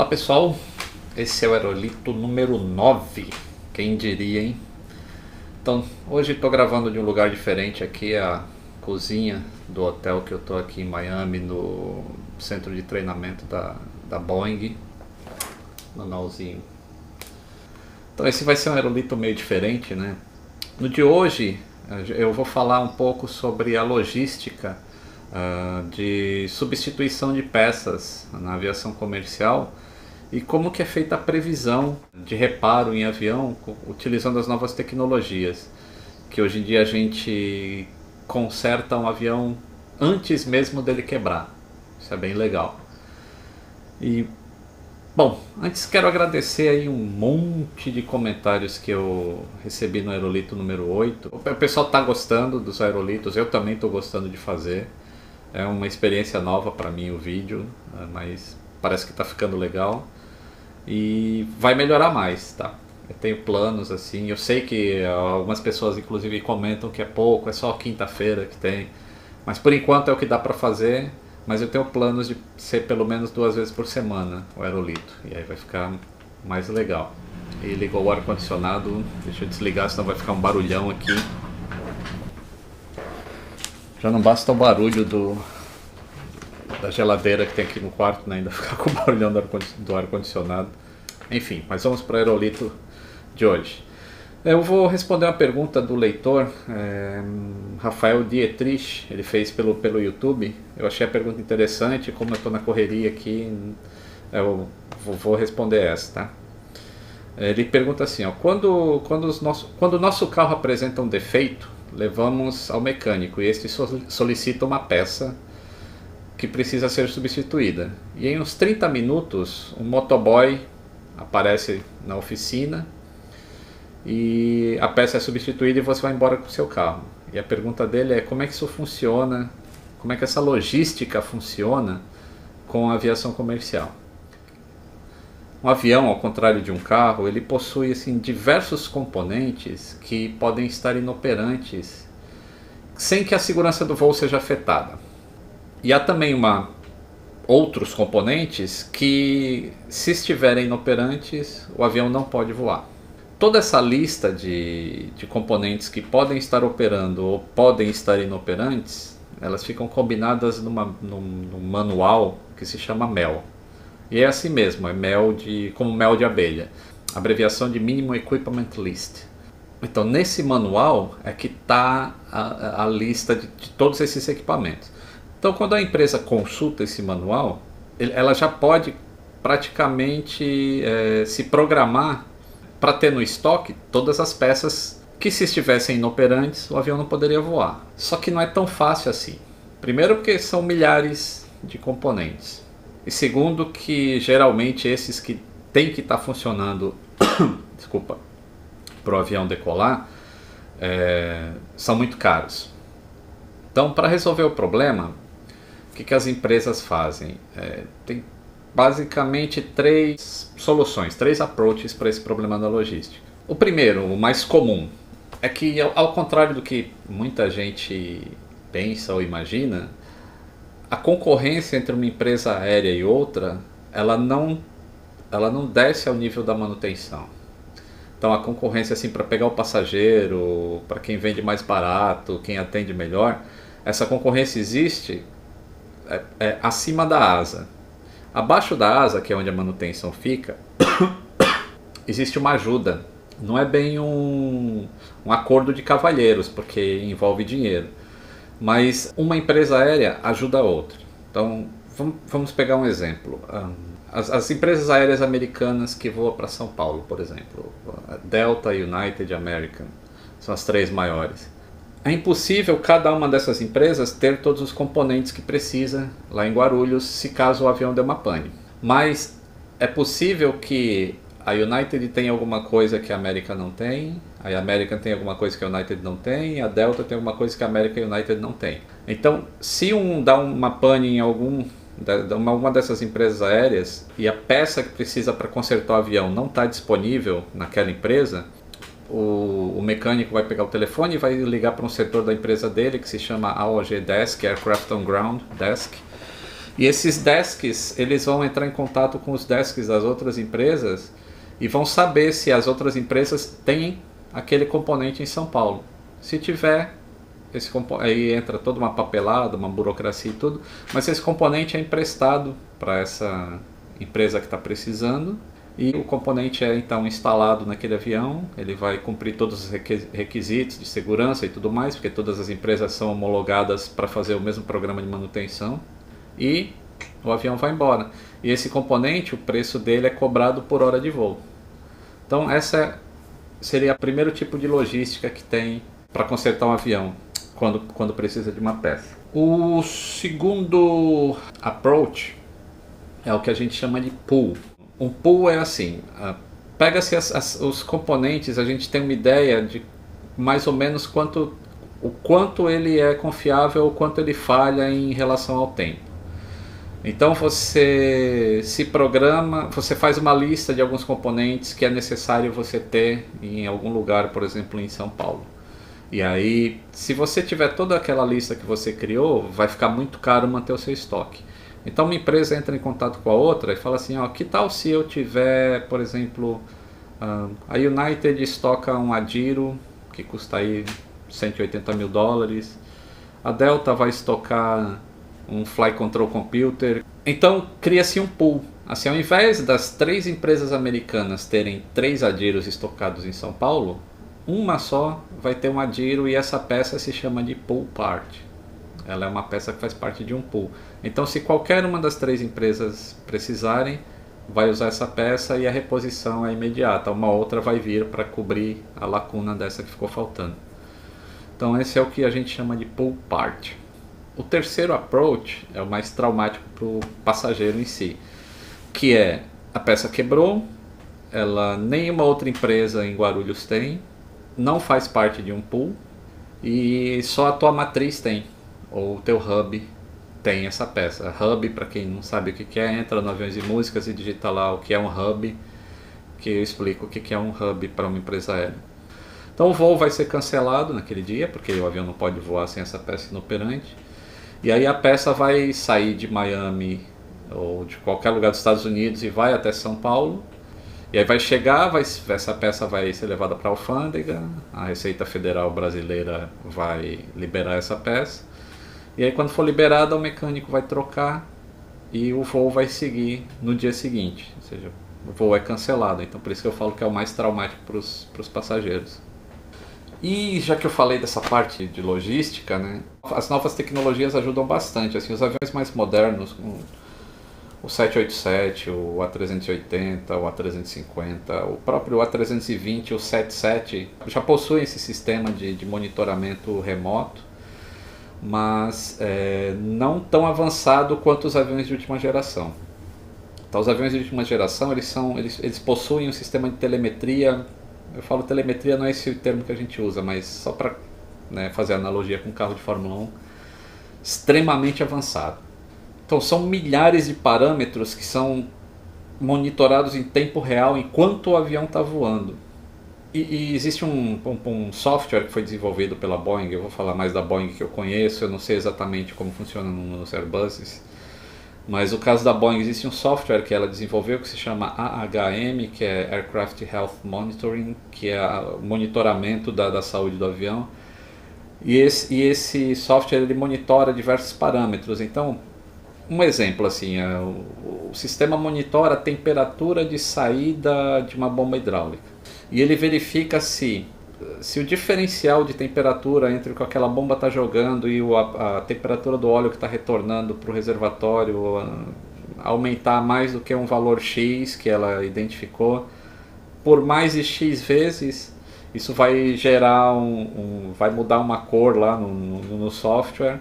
Olá pessoal, esse é o aerolito número 9, quem diria, hein? Então, hoje estou gravando de um lugar diferente aqui, a cozinha do hotel que eu estou aqui em Miami, no centro de treinamento da Boeing, no Nauzinho. Então esse vai ser um aerolito meio diferente, né? No de hoje eu vou falar um pouco sobre a logística de substituição de peças na aviação comercial e como que é feita a previsão de reparo em avião utilizando as novas tecnologias, que hoje em dia a gente conserta um avião antes mesmo dele quebrar. Isso é bem legal. E bom, antes quero agradecer aí um monte de comentários que eu recebi no aerolito número 8. O pessoal está gostando dos aerolitos, eu também estou gostando de fazer. É uma experiência nova para mim o vídeo, mas parece que está ficando legal. E vai melhorar mais, tá? Eu tenho planos assim, eu sei que algumas pessoas inclusive comentam que é pouco, é só quinta-feira que tem. Mas por enquanto é o que dá para fazer. Mas eu tenho planos de ser pelo menos 2 vezes por semana o aerolito. E aí vai ficar mais legal. E ligou o ar-condicionado. Deixa eu desligar, senão vai ficar um barulhão aqui. Já não basta o barulho da geladeira que tem aqui no quarto, né? Ainda ficar com o barulhão do ar-condicionado. Enfim, mas vamos para o aerolito de hoje. Eu vou responder uma pergunta do leitor, Rafael Dietrich, ele fez pelo YouTube. Eu achei a pergunta interessante, como eu estou na correria aqui, eu vou responder essa, tá? Ele pergunta assim, ó, quando o nosso carro apresenta um defeito, levamos ao mecânico e este solicita uma peça que precisa ser substituída. E em uns 30 minutos, um motoboy aparece na oficina e a peça é substituída e você vai embora com o seu carro. E a pergunta dele é como é que isso funciona, como é que essa logística funciona com a aviação comercial. Um avião, ao contrário de um carro, ele possui assim, diversos componentes que podem estar inoperantes sem que a segurança do voo seja afetada. E há também outros componentes que, se estiverem inoperantes, o avião não pode voar. Toda essa lista de componentes que podem estar operando ou podem estar inoperantes, elas ficam combinadas num manual que se chama MEL. E é assim mesmo, é como mel de abelha, abreviação de Minimum Equipment List. Então nesse manual é que está a lista de todos esses equipamentos. Então quando a empresa consulta esse manual, ela já pode praticamente se programar para ter no estoque todas as peças que, se estivessem inoperantes, o avião não poderia voar. Só que não é tão fácil assim. Primeiro porque são milhares de componentes. E segundo que geralmente esses que tem que estar funcionando desculpa, para o avião decolar são muito caros. Então, para resolver o problema, o que as empresas fazem? Tem basicamente 3 soluções, 3 approaches para esse problema da logística. O primeiro, o mais comum, é que ao contrário do que muita gente pensa ou imagina, a concorrência entre uma empresa aérea e outra, ela não desce ao nível da manutenção. Então a concorrência assim, para pegar o passageiro, para quem vende mais barato, quem atende melhor, essa concorrência existe acima da asa. Abaixo da asa, que é onde a manutenção fica, existe uma ajuda. Não é bem um acordo de cavalheiros, porque envolve dinheiro. Mas uma empresa aérea ajuda a outra. Então, vamos pegar um exemplo. As empresas aéreas americanas que voam para São Paulo, por exemplo, Delta, United, American, são as 3 maiores. É impossível cada uma dessas empresas ter todos os componentes que precisa lá em Guarulhos, se caso o avião der uma pane. Mas é possível que a United tenha alguma coisa que a American não tem, a American tem alguma coisa que a United não tem, a Delta tem alguma coisa que a American e a United não tem. Então, se dá uma pane em uma dessas empresas aéreas e a peça que precisa para consertar o avião não está disponível naquela empresa, o mecânico vai pegar o telefone e vai ligar para um setor da empresa dele que se chama AOG Desk, Aircraft on Ground Desk, E esses desks, eles vão entrar em contato com os desks das outras empresas e vão saber se as outras empresas têm aquele componente em São Paulo. Se tiver, aí entra toda uma papelada, uma burocracia e tudo, mas esse componente é emprestado para essa empresa que está precisando, e o componente é então instalado naquele avião, ele vai cumprir todos os requisitos de segurança e tudo mais, porque todas as empresas são homologadas para fazer o mesmo programa de manutenção, e o avião vai embora. E esse componente, o preço dele é cobrado por hora de voo. Então essa seria o primeiro tipo de logística que tem para consertar um avião, quando precisa de uma peça. O segundo approach é o que a gente chama de pool. Um pool é assim, pega-se os componentes, a gente tem uma ideia de mais ou menos o quanto ele é confiável, o quanto ele falha em relação ao tempo. Então você se programa, você faz uma lista de alguns componentes que é necessário você ter em algum lugar, por exemplo em São Paulo. E aí, se você tiver toda aquela lista que você criou, vai ficar muito caro manter o seu estoque. Então uma empresa entra em contato com a outra e fala assim, ó, que tal se eu tiver, por exemplo, a United estoca um Adiro, que custa aí $180 mil, a Delta vai estocar um Flight Control Computer. Então cria-se um pool. Assim, ao invés das 3 empresas americanas terem 3 Adiros estocados em São Paulo, uma só vai ter um Adiro e essa peça se chama de pool part. Ela é uma peça que faz parte de um pool. Então se qualquer uma das 3 empresas precisarem, vai usar essa peça e a reposição é imediata. Uma outra vai vir para cobrir a lacuna dessa que ficou faltando. Então esse é o que a gente chama de pool part. O terceiro approach é o mais traumático para o passageiro em si, que é a peça quebrou, nenhuma outra empresa em Guarulhos tem, não faz parte de um pool e só a tua matriz tem, ou o teu hub tem essa peça. Hub, para quem não sabe o que é, entra no Aviões e Músicas e digita lá o que é um hub, que eu explico o que é um hub para uma empresa aérea. Então o voo vai ser cancelado naquele dia, porque o avião não pode voar sem essa peça inoperante. E aí a peça vai sair de Miami ou de qualquer lugar dos Estados Unidos e vai até São Paulo. E aí vai chegar, essa peça vai ser levada para a alfândega, a Receita Federal Brasileira vai liberar essa peça. E aí quando for liberada, o mecânico vai trocar e o voo vai seguir no dia seguinte. Ou seja, o voo é cancelado. Então por isso que eu falo que é o mais traumático para os passageiros. E já que eu falei dessa parte de logística, né, as novas tecnologias ajudam bastante. Assim, os aviões mais modernos, o 787, o A380, o A350, o próprio A320, o 77, já possuem esse sistema de monitoramento remoto, mas não tão avançado quanto os aviões de última geração. Então, os aviões de última geração eles possuem um sistema de telemetria. Eu falo telemetria, não é esse o termo que a gente usa, mas só para fazer analogia com um carro de Fórmula 1, extremamente avançado. Então são milhares de parâmetros que são monitorados em tempo real enquanto o avião está voando. E existe um software que foi desenvolvido pela Boeing, eu vou falar mais da Boeing que eu conheço, eu não sei exatamente como funciona nos Airbuses, mas no caso da Boeing existe um software que ela desenvolveu que se chama AHM, que é Aircraft Health Monitoring, que é o monitoramento da saúde do avião. E esse software ele monitora diversos parâmetros. Então, um exemplo assim, o sistema monitora a temperatura de saída de uma bomba hidráulica. E ele verifica se o diferencial de temperatura entre o que aquela bomba está jogando e a temperatura do óleo que está retornando para o reservatório aumentar mais do que um valor X que ela identificou, por mais de X vezes, isso vai gerar vai mudar uma cor lá no software.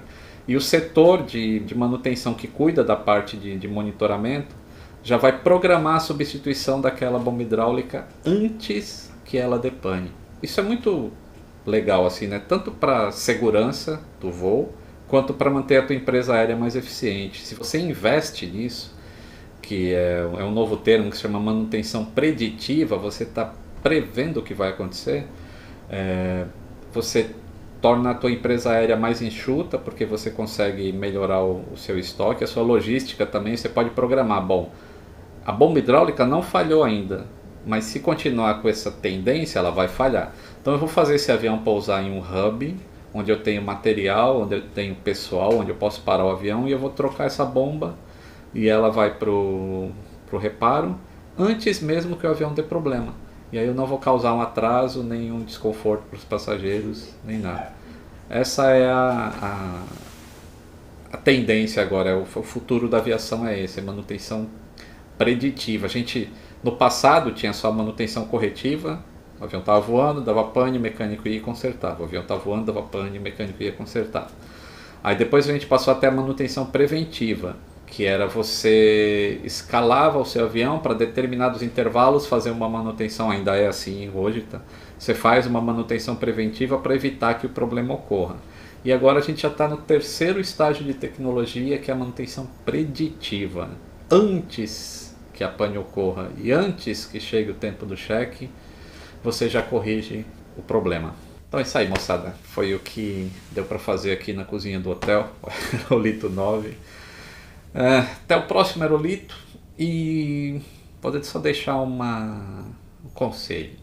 E o setor de manutenção que cuida da parte de monitoramento já vai programar a substituição daquela bomba hidráulica antes que ela depane. Isso é muito legal, assim, né? Tanto para segurança do voo, quanto para manter a tua empresa aérea mais eficiente. Se você investe nisso, que é um novo termo que se chama manutenção preditiva, você está prevendo o que vai acontecer, você torna a tua empresa aérea mais enxuta, porque você consegue melhorar o seu estoque, a sua logística também, você pode programar. Bom, a bomba hidráulica não falhou ainda, mas se continuar com essa tendência, ela vai falhar. Então eu vou fazer esse avião pousar em um hub, onde eu tenho material, onde eu tenho pessoal, onde eu posso parar o avião, e eu vou trocar essa bomba e ela vai pro reparo antes mesmo que o avião dê problema. E aí eu não vou causar um atraso, nenhum desconforto para os passageiros, nem nada. Essa é a tendência agora, o futuro da aviação é esse, é manutenção preditiva. A gente, no passado, tinha só manutenção corretiva, o avião estava voando, dava pane, o mecânico ia e consertava. O avião estava voando, dava pane, o mecânico ia consertar. Aí depois a gente passou até a manutenção preventiva, que era você escalava o seu avião para determinados intervalos fazer uma manutenção, ainda é assim hoje, tá? Você faz uma manutenção preventiva para evitar que o problema ocorra. E agora a gente já está no terceiro estágio de tecnologia, que é a manutenção preditiva. Antes que a pane ocorra e antes que chegue o tempo do cheque, você já corrige o problema. Então é isso aí, moçada. Foi o que deu para fazer aqui na cozinha do hotel, o Aerolito 9. Até o próximo Aerolito, e pode só deixar um conselho.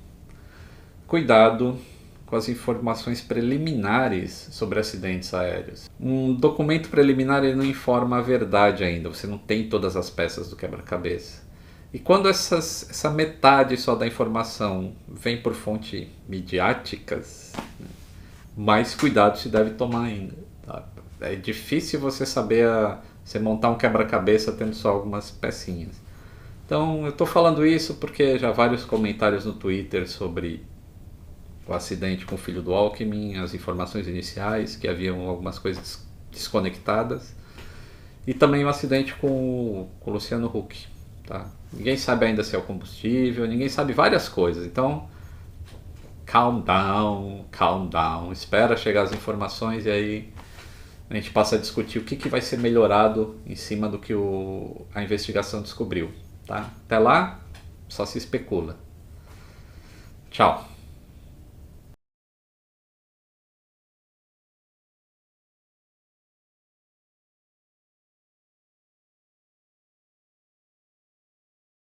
Cuidado com as informações preliminares sobre acidentes aéreos. Um documento preliminar ele não informa a verdade ainda, você não tem todas as peças do quebra-cabeça. E quando essa metade só da informação vem por fontes midiáticas, mais cuidado se deve tomar ainda. Tá? É difícil você saber você montar um quebra-cabeça tendo só algumas pecinhas. Então eu estou falando isso porque já vários comentários no Twitter sobre o acidente com o filho do Alckmin, as informações iniciais, que haviam algumas coisas desconectadas, e também o acidente com o Luciano Huck. Tá? Ninguém sabe ainda se é o combustível, ninguém sabe várias coisas, então calm down, espera chegar as informações e aí a gente passa a discutir o que vai ser melhorado em cima do que a investigação descobriu. Tá? Até lá, só se especula. Tchau.